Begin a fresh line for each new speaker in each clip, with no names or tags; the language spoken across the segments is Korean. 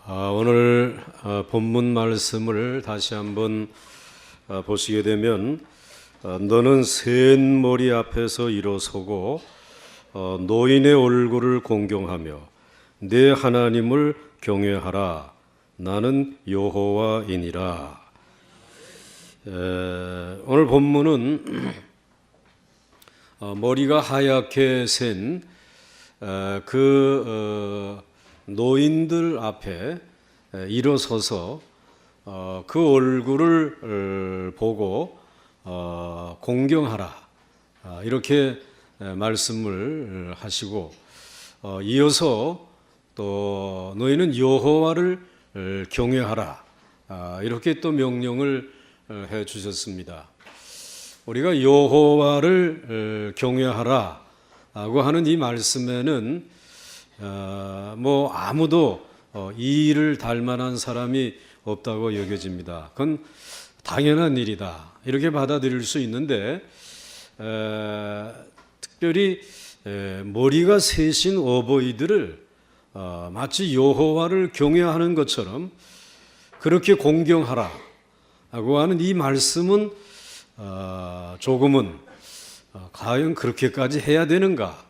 오늘 본문 말씀을 다시 한번 보시게 되면 너는 센 머리 앞에서 일어서고 노인의 얼굴을 공경하며 내 하나님을 경외하라. 나는 여호와이니라. 오늘 본문은 머리가 하얗게 센 노인들 앞에 일어서서 그 얼굴을 보고 공경하라, 이렇게 말씀을 하시고, 이어서 또 너희는 여호와를 경외하라, 이렇게 또 명령을 해 주셨습니다. 우리가 여호와를 경외하라라고 하는 이 말씀에는 아무도 이 일을 닮 만한 사람이 없다고 여겨집니다. 그건 당연한 일이다, 이렇게 받아들일 수 있는데, 특별히 머리가 세신 어버이들을 마치 여호와를 경외하는 것처럼 그렇게 공경하라 라고 하는 이 말씀은 조금은 과연 그렇게까지 해야 되는가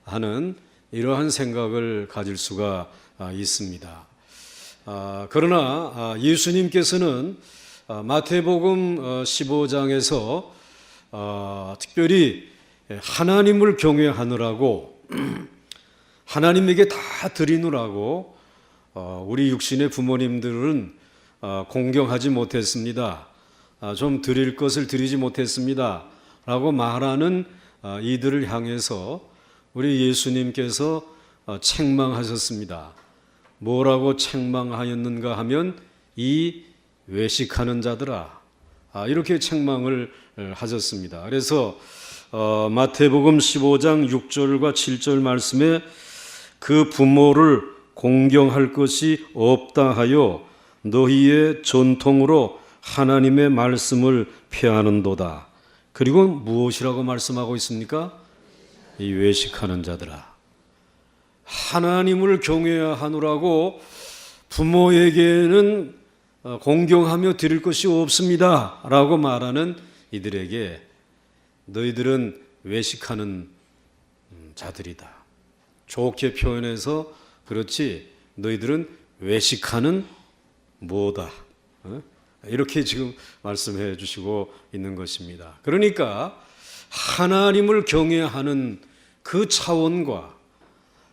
하는 이러한 생각을 가질 수가 있습니다. 그러나 예수님께서는 마태복음 15장에서 특별히 하나님을 경외하느라고, 하나님에게 다 드리느라고 우리 육신의 부모님들은 공경하지 못했습니다. 좀 드릴 것을 드리지 못했습니다 라고 말하는 이들을 향해서 우리 예수님께서 책망하셨습니다. 뭐라고 책망하였는가 하면 이 외식하는 자들아, 이렇게 책망을 하셨습니다. 그래서 마태복음 15장 6절과 7절 말씀에 그 부모를 공경할 것이 없다 하여 너희의 전통으로 하나님의 말씀을 폐하는도다. 그리고 무엇이라고 말씀하고 있습니까? 이 외식하는 자들아, 하나님을 경외하느라고 부모에게는 공경하며 드릴 것이 없습니다 라고 말하는 이들에게 너희들은 외식하는 자들이다. 좋게 표현해서 그렇지, 너희들은 외식하는 뭐다, 이렇게 지금 말씀해 주시고 있는 것입니다. 그러니까 하나님을 경외하는 그 차원과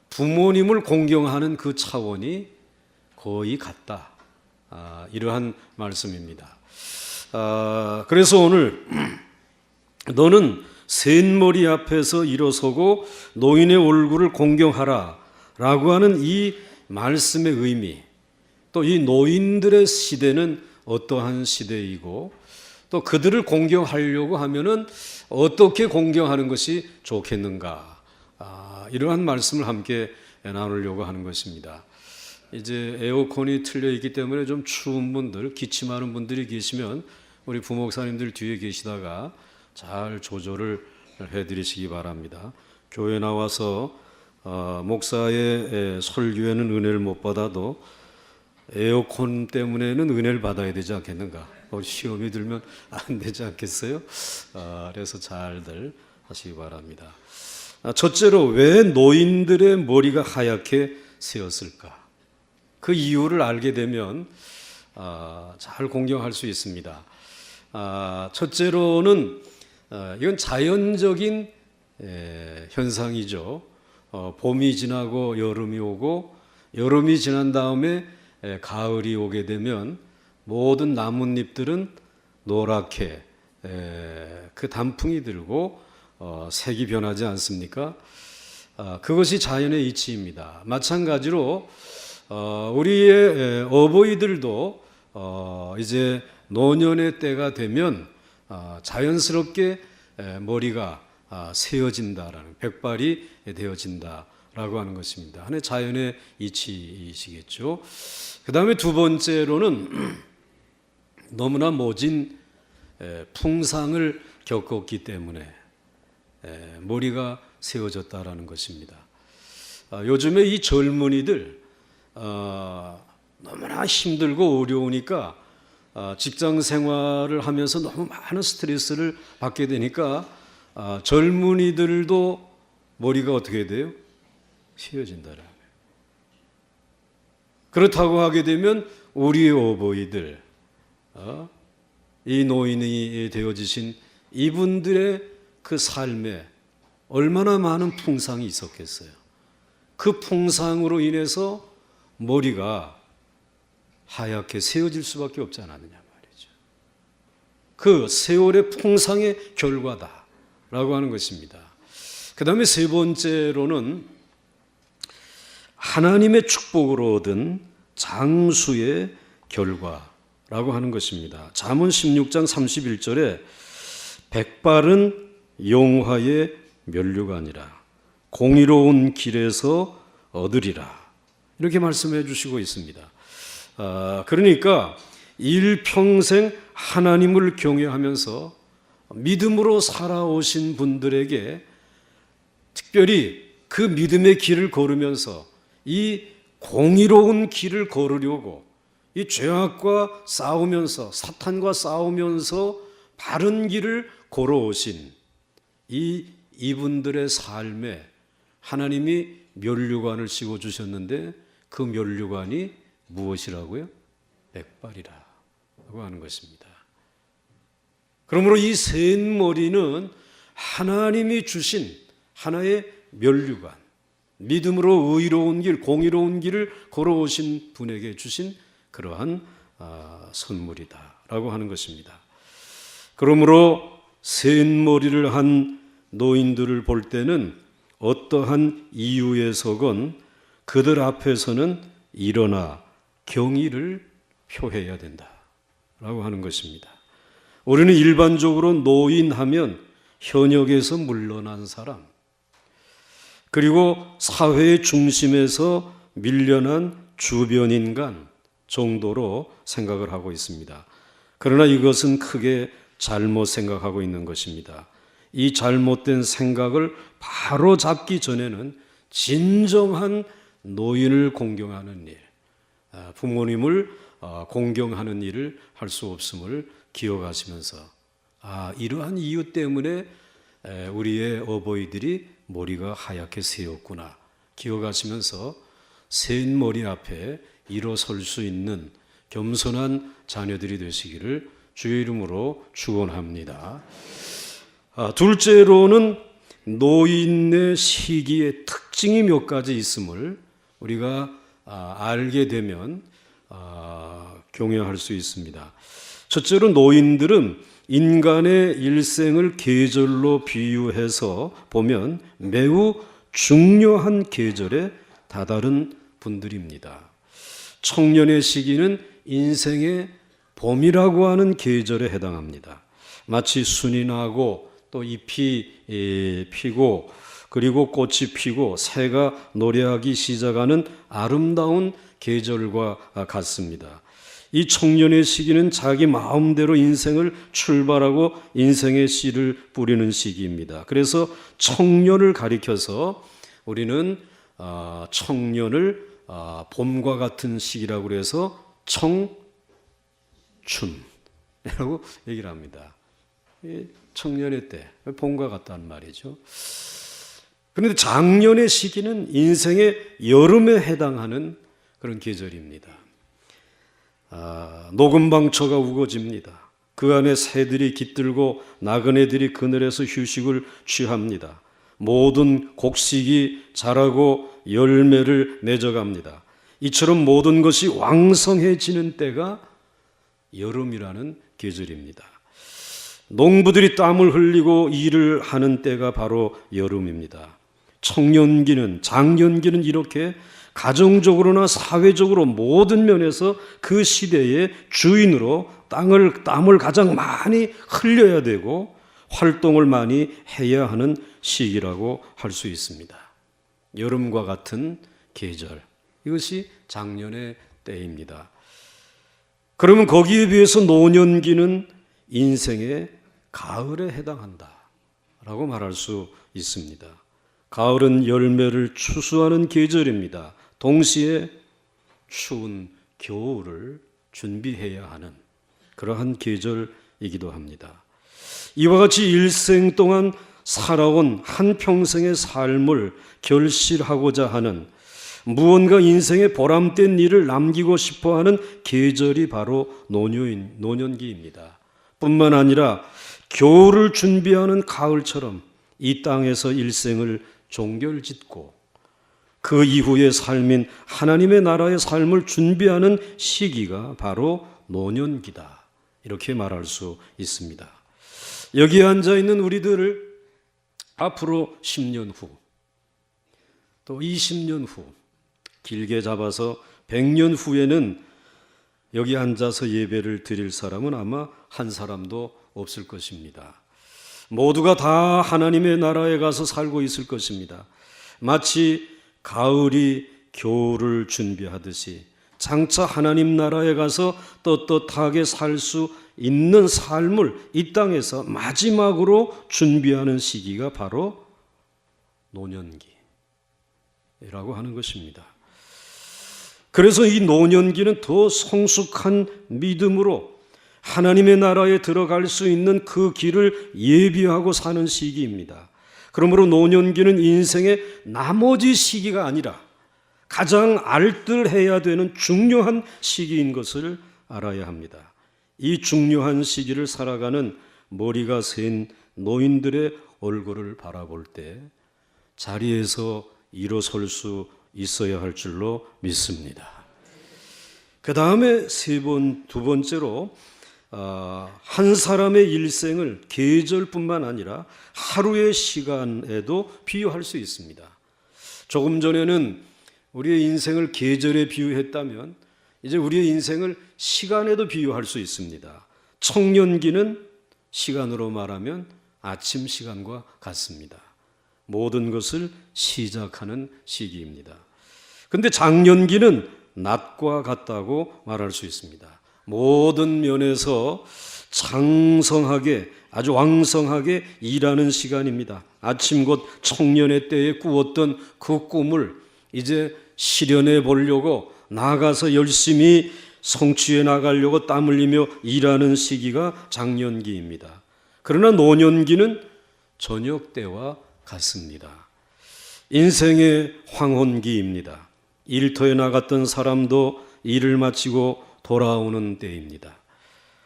부모님을 공경하는 그 차원이 거의 같다, 이러한 말씀입니다. 그래서 오늘 너는 센 머리 앞에서 일어서고 노인의 얼굴을 공경하라 라고 하는 이 말씀의 의미, 또 이 노인들의 시대는 어떠한 시대이고, 또 그들을 공경하려고 하면은 어떻게 공경하는 것이 좋겠는가, 이러한 말씀을 함께 나누려고 하는 것입니다. 이제 에어컨이 틀려 있기 때문에 좀 추운 분들, 기침하는 분들이 계시면 우리 부목사님들 뒤에 계시다가 잘 조절을 해드리시기 바랍니다. 교회 나와서 목사의 설교에는 은혜를 못 받아도 에어컨 때문에는 은혜를 받아야 되지 않겠는가? 시험이 들면 안 되지 않겠어요? 그래서 잘들 하시기 바랍니다. 첫째로, 왜 노인들의 머리가 하얗게 새었을까? 그 이유를 알게 되면 잘 공경할 수 있습니다. 첫째로는 이건 자연적인 현상이죠. 봄이 지나고 여름이 오고, 여름이 지난 다음에 가을이 오게 되면 모든 나뭇잎들은 노랗게 그 단풍이 들고 색이 변하지 않습니까? 그것이 자연의 이치입니다. 마찬가지로 우리의 어버이들도 이제 노년의 때가 되면 자연스럽게 머리가 세어진다라는, 백발이 되어진다라고 하는 것입니다. 하나의 자연의 이치이시겠죠. 그 다음에 두 번째로는 너무나 모진 풍상을 겪었기 때문에 머리가 세워졌다라는 것입니다. 요즘에 이 젊은이들 너무나 힘들고 어려우니까 직장 생활을 하면서 너무 많은 스트레스를 받게 되니까 젊은이들도 머리가 어떻게 돼요? 휘어진다라는 거예요. 그렇다고 하게 되면 우리의 어버이들, 이 노인이 되어지신 이분들의 그 삶에 얼마나 많은 풍상이 있었겠어요. 그 풍상으로 인해서 머리가 하얗게 세워질 수밖에 없지 않았느냐 말이죠. 그 세월의 풍상의 결과다라고 하는 것입니다. 그 다음에 세 번째로는 하나님의 축복으로 얻은 장수의 결과라고 하는 것입니다. 잠언 16장 31절에 백발은 용화의 면류관이라 공의로운 길에서 얻으리라 이렇게 말씀해 주시고 있습니다. 그러니까 일평생 하나님을 경외하면서 믿음으로 살아오신 분들에게 특별히 그 믿음의 길을 걸으면서 이 공의로운 길을 걸으려고 이 죄악과 싸우면서 사탄과 싸우면서 바른 길을 걸어오신 이분들의 삶에 하나님이 면류관을 씌워주셨는데 그 면류관이 무엇이라고요? 백발이라고 하는 것입니다. 그러므로 이 센 머리는 하나님이 주신 하나의 면류관, 믿음으로 의로운 길, 공의로운 길을 걸어오신 분에게 주신 그러한 선물이다라고 하는 것입니다. 그러므로 센 머리를 한 노인들을 볼 때는 어떠한 이유에서건 그들 앞에서는 일어나 경의를 표해야 된다라고 하는 것입니다. 우리는 일반적으로 노인하면 현역에서 물러난 사람, 그리고 사회의 중심에서 밀려난 주변 인간 정도로 생각을 하고 있습니다. 그러나 이것은 크게 잘못 생각하고 있는 것입니다. 이 잘못된 생각을 바로 잡기 전에는 진정한 노인을 공경하는 일, 부모님을 공경하는 일을 할 수 없음을 기억하시면서 이러한 이유 때문에 우리의 어버이들이 머리가 하얗게 새었구나 기억하시면서 센 머리 앞에 일어설 수 있는 겸손한 자녀들이 되시기를 주의 이름으로 축원합니다. 둘째로는 노인의 시기의 특징이 몇 가지 있음을 우리가 알게 되면 경외할 수 있습니다. 첫째로 노인들은 인간의 일생을 계절로 비유해서 보면 매우 중요한 계절에 다다른 분들입니다. 청년의 시기는 인생의 봄이라고 하는 계절에 해당합니다. 마치 순이 나고 또 잎이 피고 그리고 꽃이 피고 새가 노래하기 시작하는 아름다운 계절과 같습니다. 이 청년의 시기는 자기 마음대로 인생을 출발하고 인생의 씨를 뿌리는 시기입니다. 그래서 청년을 가리켜서 우리는 청년을 봄과 같은 시기라고 해서 청춘이라고 얘기를 합니다. 청년의 때, 봄과 같다는 말이죠. 그런데 장년의 시기는 인생의 여름에 해당하는 그런 계절입니다. 녹음방초가 우거집니다. 그 안에 새들이 깃들고 나그네들이 그늘에서 휴식을 취합니다. 모든 곡식이 자라고 열매를 맺어갑니다. 이처럼 모든 것이 왕성해지는 때가 여름이라는 계절입니다. 농부들이 땀을 흘리고 일을 하는 때가 바로 여름입니다. 청년기는, 장년기는 이렇게 가정적으로나 사회적으로 모든 면에서 그 시대의 주인으로 땀을 가장 많이 흘려야 되고 활동을 많이 해야 하는 시기라고 할 수 있습니다. 여름과 같은 계절, 이것이 장년의 때입니다. 그러면 거기에 비해서 노년기는 인생의 가을에 해당한다라고 말할 수 있습니다. 가을은 열매를 추수하는 계절입니다. 동시에 추운 겨울을 준비해야 하는 그러한 계절이기도 합니다. 이와 같이 일생 동안 살아온 한평생의 삶을 결실하고자 하는 무언가 인생의 보람된 일을 남기고 싶어하는 계절이 바로 노년기입니다. 뿐만 아니라 겨울을 준비하는 가을처럼 이 땅에서 일생을 종결짓고 그 이후의 삶인 하나님의 나라의 삶을 준비하는 시기가 바로 노년기다. 이렇게 말할 수 있습니다. 여기에 앉아있는 우리들을 앞으로 10년 후, 또 20년 후, 길게 잡아서 100년 후에는 여기 앉아서 예배를 드릴 사람은 아마 한 사람도 없을 것입니다. 모두가 다 하나님의 나라에 가서 살고 있을 것입니다. 마치 가을이 겨울을 준비하듯이 장차 하나님 나라에 가서 떳떳하게 살 수 있는 삶을 이 땅에서 마지막으로 준비하는 시기가 바로 노년기라고 하는 것입니다. 그래서 이 노년기는 더 성숙한 믿음으로 하나님의 나라에 들어갈 수 있는 그 길을 예비하고 사는 시기입니다. 그러므로 노년기는 인생의 나머지 시기가 아니라 가장 알뜰해야 되는 중요한 시기인 것을 알아야 합니다. 이 중요한 시기를 살아가는 머리가 센 노인들의 얼굴을 바라볼 때 자리에서 일어설 수 있어야 할 줄로 믿습니다. 그 다음에 두 번째로 한 사람의 일생을 계절뿐만 아니라 하루의 시간에도 비유할 수 있습니다. 조금 전에는 우리의 인생을 계절에 비유했다면 이제 우리의 인생을 시간에도 비유할 수 있습니다. 청년기는 시간으로 말하면 아침 시간과 같습니다. 모든 것을 시작하는 시기입니다. 그런데 장년기는 낮과 같다고 말할 수 있습니다. 모든 면에서 장성하게 아주 왕성하게 일하는 시간입니다. 아침 곧 청년의 때에 꾸었던 그 꿈을 이제 실현해 보려고 나가서 열심히 성취해 나가려고 땀 흘리며 일하는 시기가 장년기입니다. 그러나 노년기는 저녁 때와 같습니다. 인생의 황혼기입니다. 일터에 나갔던 사람도 일을 마치고 돌아오는 때입니다.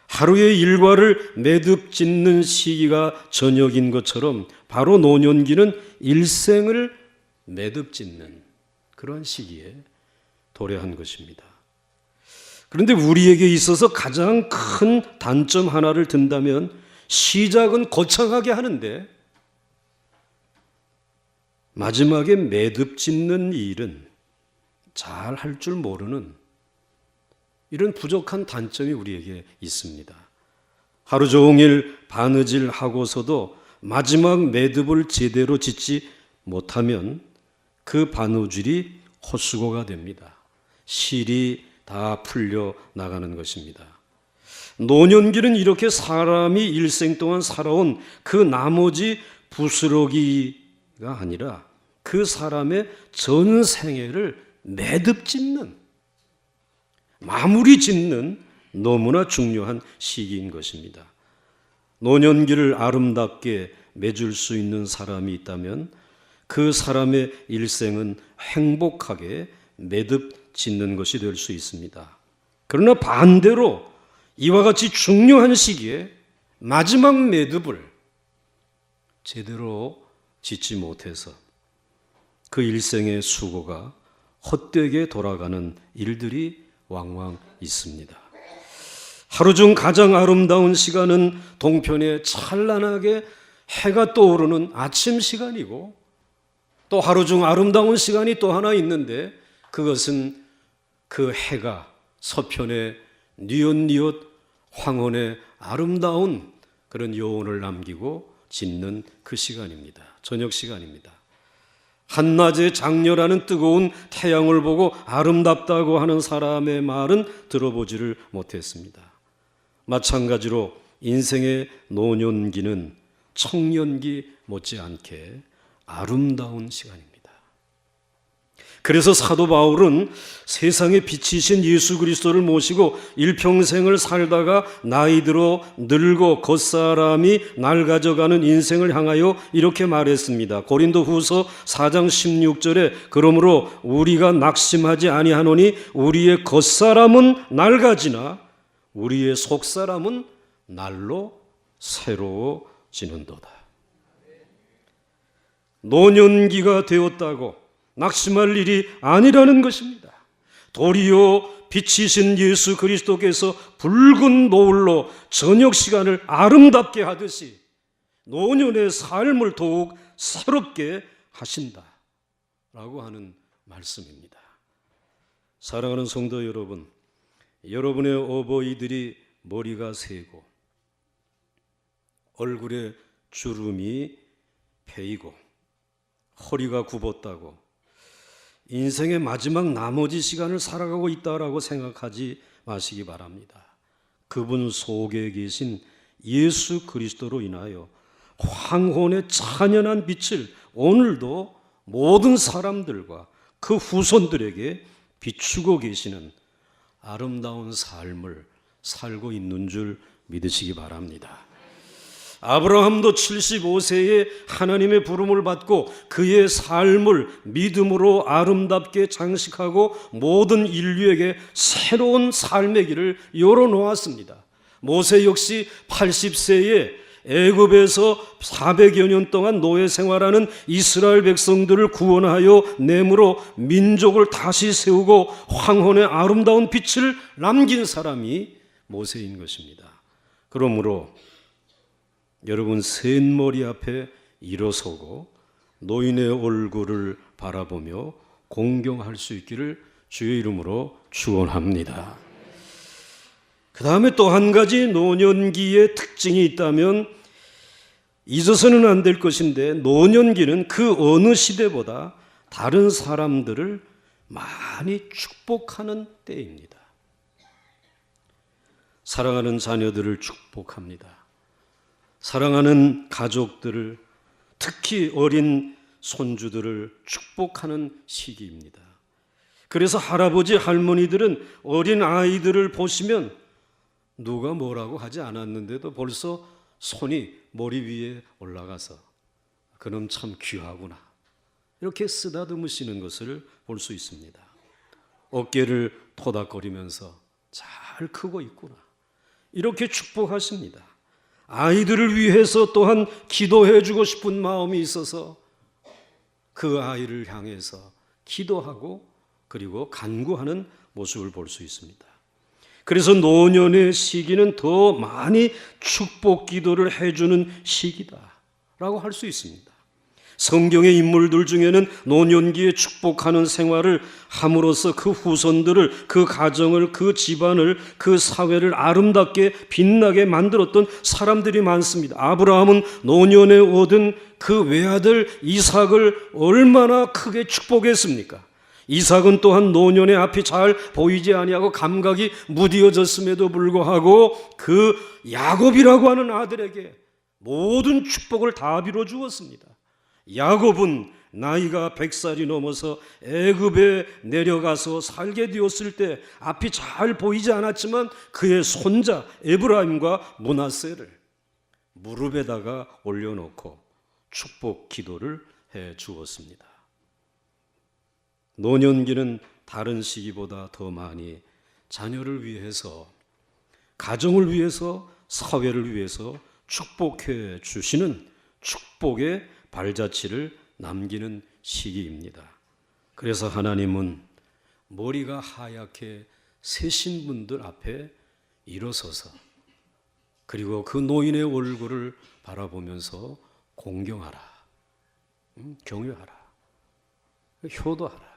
하루의 일과를 매듭 짓는 시기가 저녁인 것처럼 바로 노년기는 일생을 매듭 짓는 그런 시기에 도래한 것입니다. 그런데 우리에게 있어서 가장 큰 단점 하나를 든다면 시작은 거창하게 하는데 마지막에 매듭 짓는 일은 잘 할 줄 모르는 이런 부족한 단점이 우리에게 있습니다. 하루 종일 바느질 하고서도 마지막 매듭을 제대로 짓지 못하면 그 바느질이 헛수고가 됩니다. 실이 다 풀려 나가는 것입니다. 노년기는 이렇게 사람이 일생 동안 살아온 그 나머지 부스러기가 아니라 그 사람의 전 생애를 매듭 짓는, 마무리 짓는 너무나 중요한 시기인 것입니다. 노년기를 아름답게 맺을 수 있는 사람이 있다면 그 사람의 일생은 행복하게 매듭 짓는 것이 될 수 있습니다. 그러나 반대로 이와 같이 중요한 시기에 마지막 매듭을 제대로 짓지 못해서 그 일생의 수고가 헛되게 돌아가는 일들이 왕왕 있습니다. 하루 중 가장 아름다운 시간은 동편에 찬란하게 해가 떠오르는 아침 시간이고 또 하루 중 아름다운 시간이 또 하나 있는데 그것은 그 해가 서편에 뉘엿뉘엿 황혼의 아름다운 그런 여운을 남기고 짓는 그 시간입니다. 저녁 시간입니다. 한낮에 장렬하는 뜨거운 태양을 보고 아름답다고 하는 사람의 말은 들어보지를 못했습니다. 마찬가지로 인생의 노년기는 청년기 못지않게 아름다운 시간입니다. 그래서 사도 바울은 세상의 빛이신 예수 그리스도를 모시고 일평생을 살다가 나이 들어 늙어 겉사람이 낡아져가는 인생을 향하여 이렇게 말했습니다. 고린도후서 4장 16절에 그러므로 우리가 낙심하지 아니하노니 우리의 겉사람은 낡아지나 우리의 속사람은 날로 새로워지는도다. 노년기가 되었다고 낙심할 일이 아니라는 것입니다. 도리어 빛이신 예수 그리스도께서 붉은 노을로 저녁 시간을 아름답게 하듯이 노년의 삶을 더욱 새롭게 하신다라고 하는 말씀입니다. 사랑하는 성도 여러분, 여러분의 어버이들이 머리가 새고 얼굴에 주름이 패이고 허리가 굽었다고 인생의 마지막 나머지 시간을 살아가고 있다라고 생각하지 마시기 바랍니다. 그분 속에 계신 예수 그리스도로 인하여 황혼의 찬연한 빛을 오늘도 모든 사람들과 그 후손들에게 비추고 계시는 아름다운 삶을 살고 있는 줄 믿으시기 바랍니다. 아브라함도 75세에 하나님의 부름을 받고 그의 삶을 믿음으로 아름답게 장식하고 모든 인류에게 새로운 삶의 길을 열어놓았습니다. 모세 역시 80세에 애굽에서 400여 년 동안 노예 생활하는 이스라엘 백성들을 구원하여 내므로 민족을 다시 세우고 황혼의 아름다운 빛을 남긴 사람이 모세인 것입니다. 그러므로 여러분 센머리 앞에 일어서고 노인의 얼굴을 바라보며 공경할 수 있기를 주의 이름으로 축원합니다. 그 다음에 또 한 가지 노년기의 특징이 있다면 잊어서는 안 될 것인데 노년기는 그 어느 시대보다 다른 사람들을 많이 축복하는 때입니다. 사랑하는 자녀들을 축복합니다. 사랑하는 가족들을, 특히 어린 손주들을 축복하는 시기입니다. 그래서 할아버지, 할머니들은 어린 아이들을 보시면 누가 뭐라고 하지 않았는데도 벌써 손이 머리 위에 올라가서 그놈 참 귀하구나 이렇게 쓰다듬으시는 것을 볼 수 있습니다. 어깨를 토닥거리면서 잘 크고 있구나 이렇게 축복하십니다. 아이들을 위해서 또한 기도해 주고 싶은 마음이 있어서 그 아이를 향해서 기도하고 그리고 간구하는 모습을 볼 수 있습니다. 그래서 노년의 시기는 더 많이 축복 기도를 해주는 시기다라고 할 수 있습니다. 성경의 인물들 중에는 노년기에 축복하는 생활을 함으로써 그 후손들을, 그 가정을, 그 집안을, 그 사회를 아름답게 빛나게 만들었던 사람들이 많습니다. 아브라함은 노년에 얻은 그 외아들 이삭을 얼마나 크게 축복했습니까? 이삭은 또한 노년의 앞이 잘 보이지 아니하고 감각이 무디어졌음에도 불구하고 그 야곱이라고 하는 아들에게 모든 축복을 다 빌어 주었습니다. 야곱은 나이가 100살이 넘어서 애굽에 내려가서 살게 되었을 때 앞이 잘 보이지 않았지만 그의 손자 에브라임과 므낫세를 무릎에다가 올려놓고 축복 기도를 해 주었습니다. 노년기는 다른 시기보다 더 많이 자녀를 위해서, 가정을 위해서, 사회를 위해서 축복해 주시는 축복의 발자취를 남기는 시기입니다. 그래서 하나님은 머리가 하얗게 새신 분들 앞에 일어서서 그리고 그 노인의 얼굴을 바라보면서 공경하라, 경외하라, 효도하라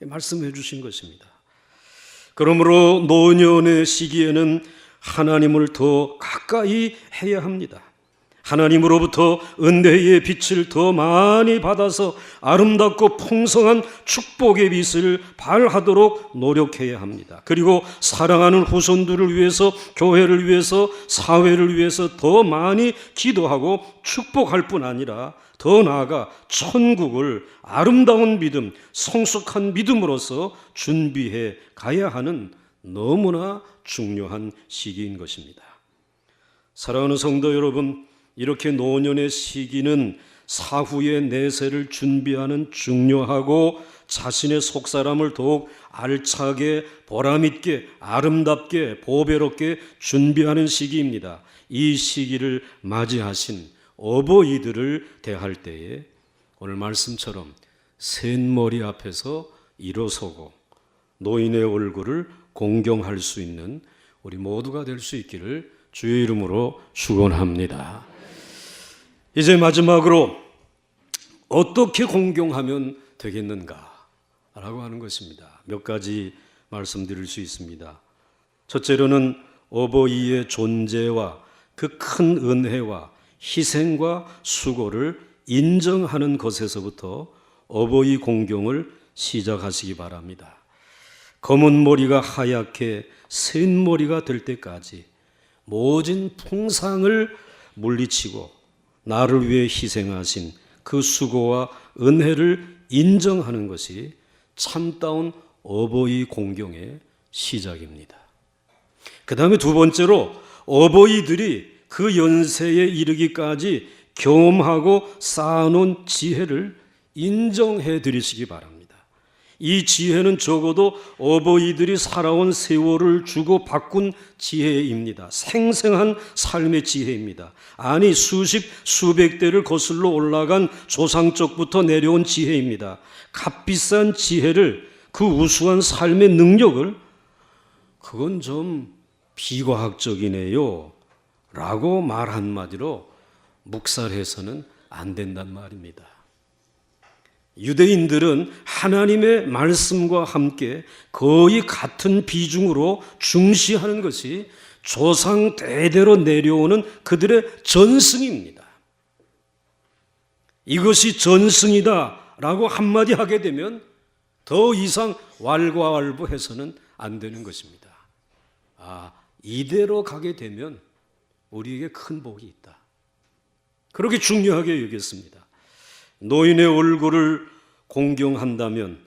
말씀해 주신 것입니다. 그러므로 노년의 시기에는 하나님을 더 가까이 해야 합니다. 하나님으로부터 은혜의 빛을 더 많이 받아서 아름답고 풍성한 축복의 빛을 발하도록 노력해야 합니다. 그리고 사랑하는 후손들을 위해서, 교회를 위해서, 사회를 위해서 더 많이 기도하고 축복할 뿐 아니라 더 나아가 천국을 아름다운 믿음, 성숙한 믿음으로서 준비해 가야 하는 너무나 중요한 시기인 것입니다. 사랑하는 성도 여러분, 이렇게 노년의 시기는 사후의 내세를 준비하는 중요하고 자신의 속사람을 더욱 알차게, 보람있게, 아름답게, 보배롭게 준비하는 시기입니다. 이 시기를 맞이하신 어버이들을 대할 때에 오늘 말씀처럼 샌머리 앞에서 일어서고 노인의 얼굴을 공경할 수 있는 우리 모두가 될 수 있기를 주의 이름으로 축원합니다. 이제 마지막으로 어떻게 공경하면 되겠는가 라고 하는 것입니다. 몇 가지 말씀드릴 수 있습니다. 첫째로는 어버이의 존재와 그 큰 은혜와 희생과 수고를 인정하는 것에서부터 어버이 공경을 시작하시기 바랍니다. 검은 머리가 하얗게 센 머리가 될 때까지 모진 풍상을 물리치고 나를 위해 희생하신 그 수고와 은혜를 인정하는 것이 참다운 어버이 공경의 시작입니다. 그 다음에 두 번째로 어버이들이 그 연세에 이르기까지 경험하고 쌓아놓은 지혜를 인정해 드리시기 바랍니다. 이 지혜는 적어도 어버이들이 살아온 세월을 주고 바꾼 지혜입니다. 생생한 삶의 지혜입니다. 아니 수십 수백 대를 거슬러 올라간 조상적부터 내려온 지혜입니다. 값비싼 지혜를, 그 우수한 삶의 능력을 그건 좀 비과학적이네요 라고 말 한마디로 묵살해서는 안 된단 말입니다. 유대인들은 하나님의 말씀과 함께 거의 같은 비중으로 중시하는 것이 조상 대대로 내려오는 그들의 전승입니다. 이것이 전승이다 라고 한마디 하게 되면 더 이상 왈가왈부해서는 안 되는 것입니다. 이대로 가게 되면 우리에게 큰 복이 있다. 그렇게 중요하게 여겼습니다. 노인의 얼굴을 공경한다면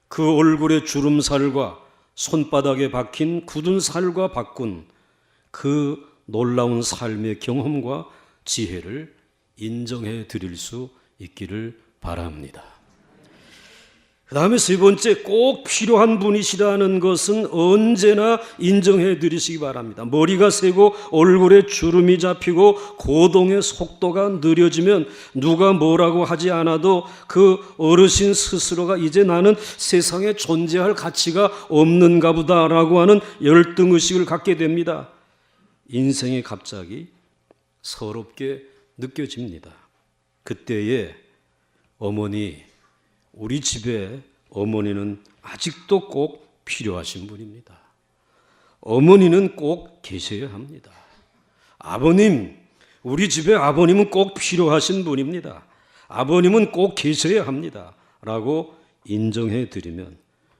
그 얼굴의 주름살과 손바닥에 박힌 굳은 살과 바꾼 그 놀라운 삶의 경험과 지혜를 인정해 드릴 수 있기를 바랍니다. 그 다음에 세 번째, 꼭 필요한 분이시라는 것은 언제나 인정해 드리시기 바랍니다. 머리가 새고 얼굴에 주름이 잡히고 고동의 속도가 느려지면 누가 뭐라고 하지 않아도 그 어르신 스스로가 이제 나는 세상에 존재할 가치가 없는가 보다라고 하는 열등의식을 갖게 됩니다. 인생이 갑자기 서럽게 느껴집니다. 그때에 어머니, 우리 집에 어머니는 아직도 꼭 필요하신 분입니다. 어머니는 꼭 계셔야 합니다. 아버님, 우리 집에 아버님은 꼭 필요하신 분입니다. 아버님은 꼭 계셔야 합니다. 라고 인정해 드리면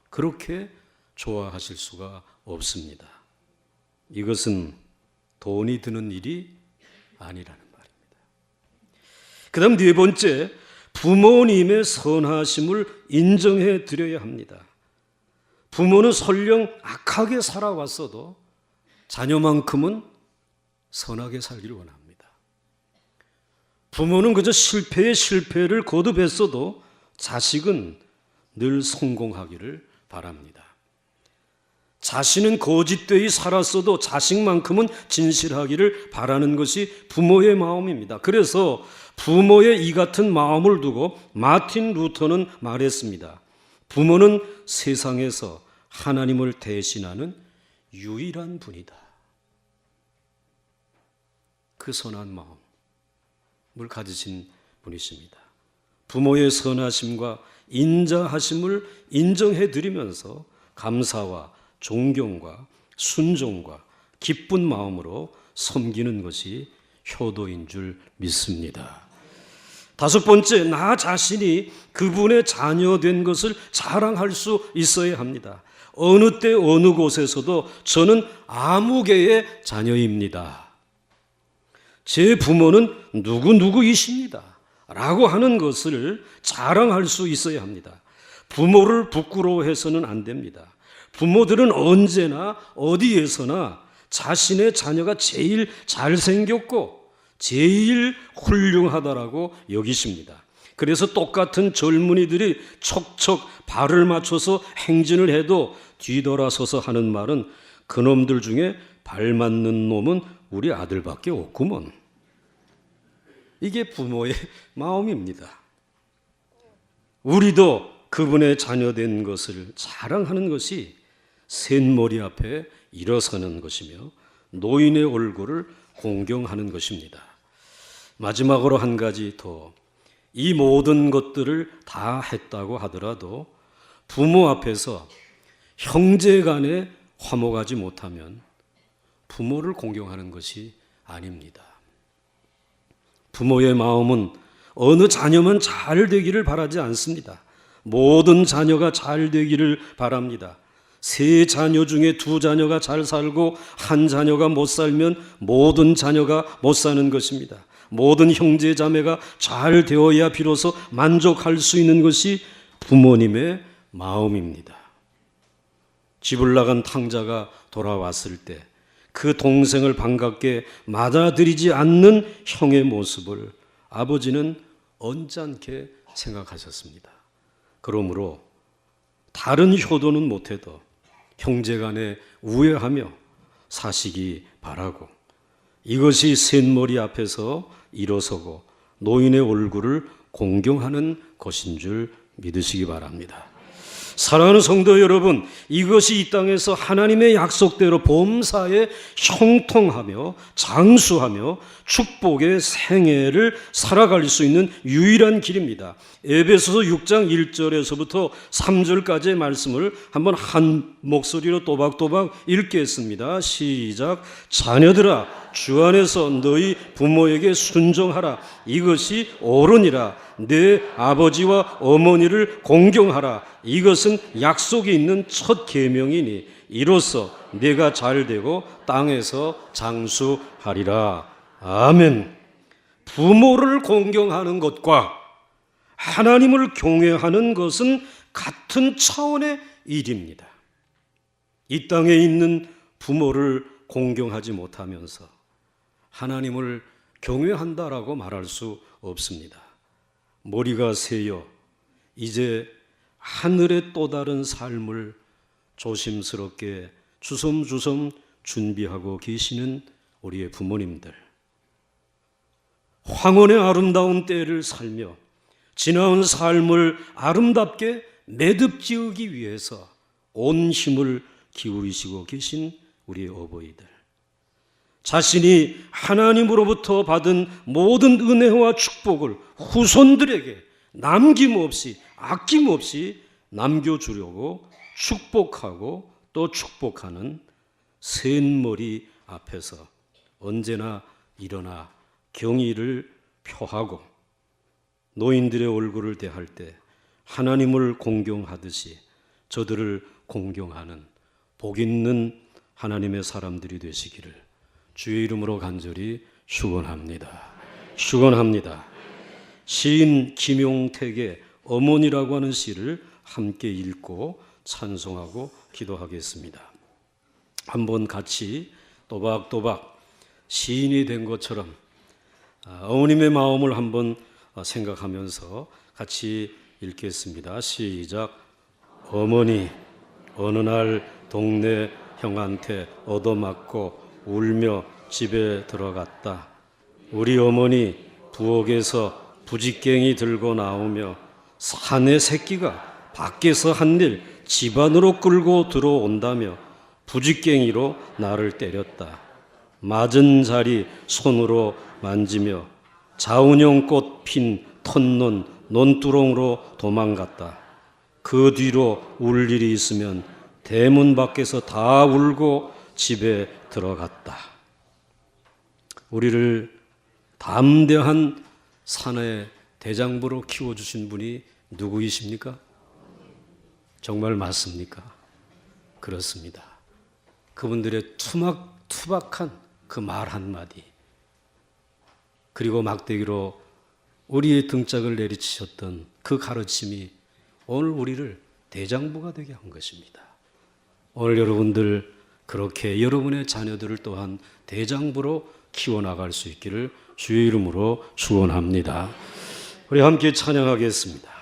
그렇게 좋아하실 수가 없습니다. 이것은 돈이 드는 일이 아니라는 말입니다. 그 다음 네 번째, 부모님의 선하심을 인정해 드려야 합니다. 부모는 설령 악하게 살아왔어도 자녀만큼은 선하게 살기를 원합니다. 부모는 그저 실패에 실패를 거듭했어도 자식은 늘 성공하기를 바랍니다. 자신은 거짓되이 살았어도 자식만큼은 진실하기를 바라는 것이 부모의 마음입니다. 그래서 부모의 이 같은 마음을 두고 마틴 루터는 말했습니다. 부모는 세상에서 하나님을 대신하는 유일한 분이다. 그 선한 마음을 가지신 분이십니다. 부모의 선하심과 인자하심을 인정해 드리면서 감사와 존경과 순종과 기쁜 마음으로 섬기는 것이 효도인 줄 믿습니다. 다섯 번째, 나 자신이 그분의 자녀 된 것을 자랑할 수 있어야 합니다. 어느 때 어느 곳에서도 저는 아무개의 자녀입니다. 제 부모는 누구누구이십니다. 라고 하는 것을 자랑할 수 있어야 합니다. 부모를 부끄러워해서는 안 됩니다. 부모들은 언제나 어디에서나 자신의 자녀가 제일 잘생겼고 제일 훌륭하다라고 여기십니다. 그래서 똑같은 젊은이들이 척척 발을 맞춰서 행진을 해도 뒤돌아서서 하는 말은 그놈들 중에 발 맞는 놈은 우리 아들밖에 없구먼. 이게 부모의 마음입니다. 우리도 그분의 자녀된 것을 자랑하는 것이 셋머리 앞에 일어서는 것이며 노인의 얼굴을 공경하는 것입니다. 마지막으로 한 가지 더, 이 모든 것들을 다 했다고 하더라도 부모 앞에서 형제 간에 화목하지 못하면 부모를 공경하는 것이 아닙니다. 부모의 마음은 어느 자녀만 잘 되기를 바라지 않습니다. 모든 자녀가 잘 되기를 바랍니다. 세 자녀 중에 두 자녀가 잘 살고 한 자녀가 못 살면 모든 자녀가 못 사는 것입니다. 모든 형제 자매가 잘 되어야 비로소 만족할 수 있는 것이 부모님의 마음입니다. 집을 나간 탕자가 돌아왔을 때 그 동생을 반갑게 맞아들이지 않는 형의 모습을 아버지는 언짢게 생각하셨습니다. 그러므로 다른 효도는 못해도 형제간에 우애하며 사시기 바라고, 이것이 셋머리 앞에서 일어서고 노인의 얼굴을 공경하는 것인 줄 믿으시기 바랍니다. 사랑하는 성도 여러분, 이것이 이 땅에서 하나님의 약속대로 범사에 형통하며 장수하며 축복의 생애를 살아갈 수 있는 유일한 길입니다. 에베소서 6장 1절에서부터 3절까지의 말씀을 한번 한 목소리로 또박또박 읽겠습니다. 시작. 자녀들아, 주 안에서 너희 부모에게 순종하라. 이것이 옳으니라. 내 아버지와 어머니를 공경하라. 이것은 약속이 있는 첫 계명이니 이로써 내가 잘되고 땅에서 장수하리라. 아멘. 부모를 공경하는 것과 하나님을 경외하는 것은 같은 차원의 일입니다. 이 땅에 있는 부모를 공경하지 못하면서 하나님을 경외한다라고 말할 수 없습니다. 머리가 새여 이제 하늘의 또 다른 삶을 조심스럽게 주섬주섬 준비하고 계시는 우리의 부모님들, 황혼의 아름다운 때를 살며 지나온 삶을 아름답게 매듭지으기 위해서 온 힘을 기울이시고 계신 우리의 어버이들, 자신이 하나님으로부터 받은 모든 은혜와 축복을 후손들에게 남김없이 아낌없이 남겨주려고 축복하고 또 축복하는 셋머리 앞에서 언제나 일어나 경의를 표하고 노인들의 얼굴을 대할 때 하나님을 공경하듯이 저들을 공경하는 복 있는 하나님의 사람들이 되시기를 주의 이름으로 간절히 축원합니다. 축원합니다. 시인 김용택의 어머니라고 하는 시를 함께 읽고 찬송하고 기도하겠습니다. 한번 같이 또박또박 시인이 된 것처럼 어머님의 마음을 한번 생각하면서 같이 읽겠습니다. 시작. 어머니, 어느 날 동네 형한테 얻어맞고 울며 집에 들어갔다. 우리 어머니 부엌에서 부직갱이 들고 나오며 사내 새끼가 밖에서 한 일 집안으로 끌고 들어온다며 부직갱이로 나를 때렸다. 맞은 자리 손으로 만지며 자운형꽃 핀 텄논 논두렁으로 도망갔다. 그 뒤로 울 일이 있으면 대문 밖에서 다 울고 집에 들어갔다. 우리를 담대한 사내 대장부로 키워주신 분이 누구이십니까? 정말 맞습니까? 그렇습니다. 그분들의 투박한 그 말 한마디, 그리고 막대기로 우리의 등짝을 내리치셨던 그 가르침이 오늘 우리를 대장부가 되게 한 것입니다. 오늘 여러분들 그렇게 여러분의 자녀들을 또한 대장부로 키워나갈 수 있기를 주의 이름으로 축원합니다. 우리 함께 찬양하겠습니다.